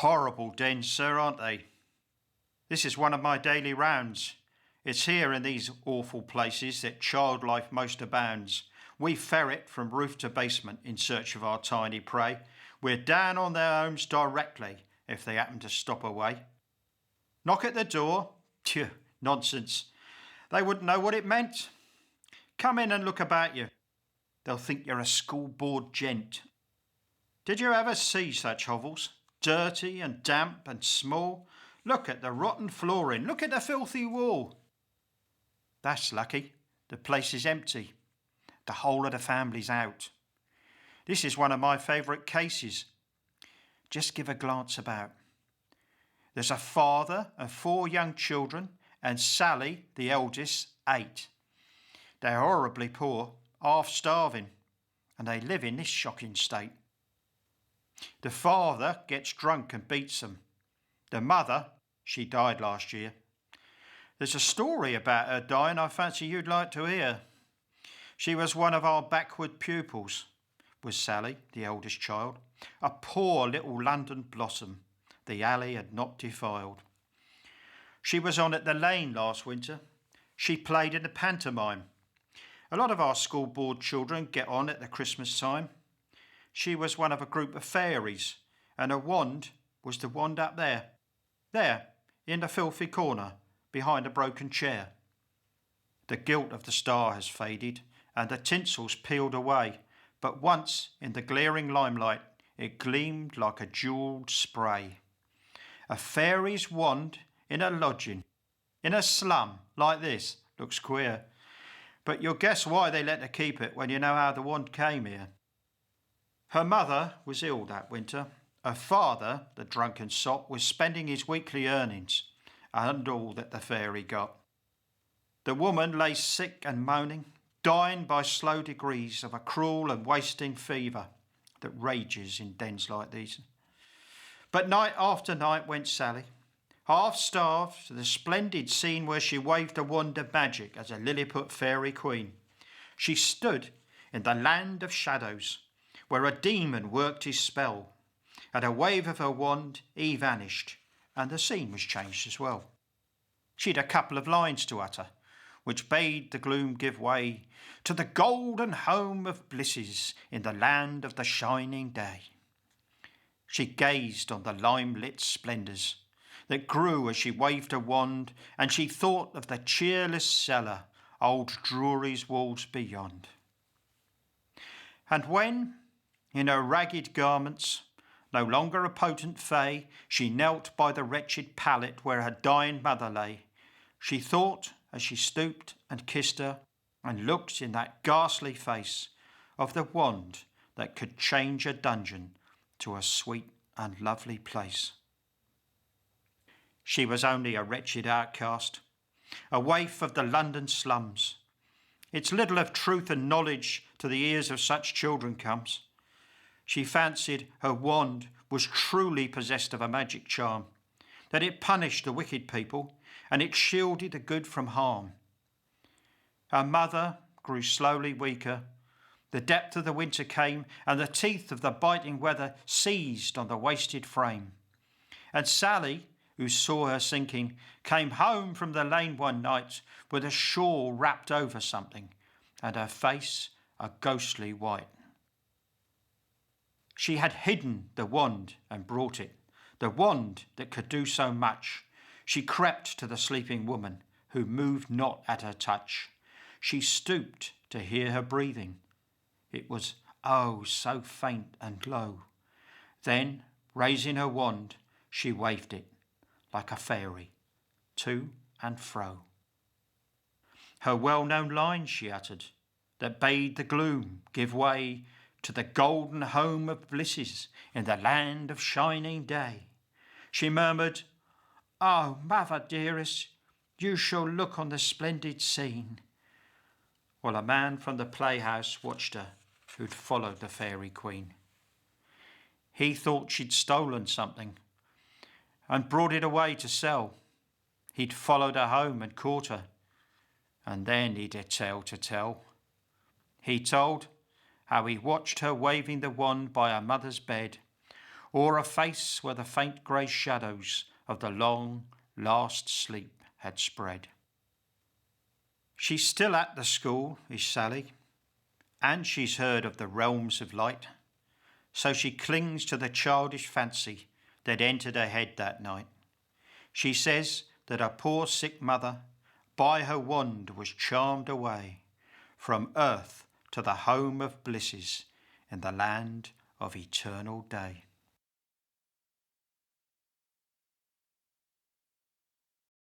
Horrible dens, sir, aren't they? This is one of my daily rounds. It's here in these awful places that child life most abounds. We ferret from roof to basement in search of our tiny prey. We're down on their homes directly if they happen to stop away. Knock at the door? Phew, nonsense. They wouldn't know what it meant. Come in and look about you. They'll think you're a school board gent. Did you ever see such hovels? Dirty and damp and small. Look at the rotten flooring. Look at the filthy wall. That's lucky. The place is empty. The whole of the family's out. This is one of my favourite cases. Just give a glance about. There's a father and 4 young children, and Sally, the eldest, 8. They're horribly poor, half starving, and they live in this shocking state. The father gets drunk and beats them. The mother, she died last year. There's a story about her dying I fancy you'd like to hear. She was one of our backward pupils, was Sally, the eldest child, a poor little London blossom the alley had not defiled. She was on at the Lane last winter. She played in the pantomime. A lot of our school board children get on at the Christmas time. She was one of a group of fairies, and her wand was the wand up there, in the filthy corner, behind a broken chair. The gilt of the star has faded, and the tinsel's peeled away, but once, in the glaring limelight, it gleamed like a jewelled spray. A fairy's wand in a lodging, in a slum like this, looks queer, but you'll guess why they let her keep it when you know how the wand came here. Her mother was ill that winter. Her father, the drunken sot, was spending his weekly earnings and all that the fairy got. The woman lay sick and moaning, dying by slow degrees of a cruel and wasting fever that rages in dens like these. But night after night went Sally, half starved, to the splendid scene where she waved a wand of magic as a Lilliput fairy queen. She stood in the land of shadows, where a demon worked his spell. At a wave of her wand, he vanished, and the scene was changed as well. She'd a couple of lines to utter, which bade the gloom give way to the golden home of blisses in the land of the shining day. She gazed on the lime-lit splendours that grew as she waved her wand, and she thought of the cheerless cellar, old Drury's walls beyond. And when, in her ragged garments, no longer a potent fay, she knelt by the wretched pallet where her dying mother lay, she thought, as she stooped and kissed her, and looked in that ghastly face, of the wand that could change a dungeon to a sweet and lovely place. She was only a wretched outcast, a waif of the London slums. It's little of truth and knowledge to the ears of such children comes. She fancied her wand was truly possessed of a magic charm, that it punished the wicked people and it shielded the good from harm. Her mother grew slowly weaker. The depth of the winter came, and the teeth of the biting weather seized on the wasted frame. And Sally, who saw her sinking, came home from the lane one night with a shawl wrapped over something, and her face a ghostly white. She had hidden the wand and brought it, the wand that could do so much. She crept to the sleeping woman, who moved not at her touch. She stooped to hear her breathing. It was, oh, so faint and low. Then, raising her wand, she waved it, like a fairy, to and fro. Her well-known lines she uttered, that bade the gloom give way to the golden home of blisses in the land of shining day. She murmured, "Oh, mother dearest, you shall look on the splendid scene," while a man from the playhouse watched her, who'd followed the fairy queen. He thought she'd stolen something and brought it away to sell. He'd followed her home and caught her, and then he'd a tale to tell. He told how he watched her waving the wand by her mother's bed, or a face where the faint grey shadows of the long last sleep had spread. She's still at the school, is Sally, and she's heard of the realms of light, so she clings to the childish fancy that entered her head that night. She says that her poor sick mother by her wand was charmed away from earth to the home of blisses in the land of eternal day.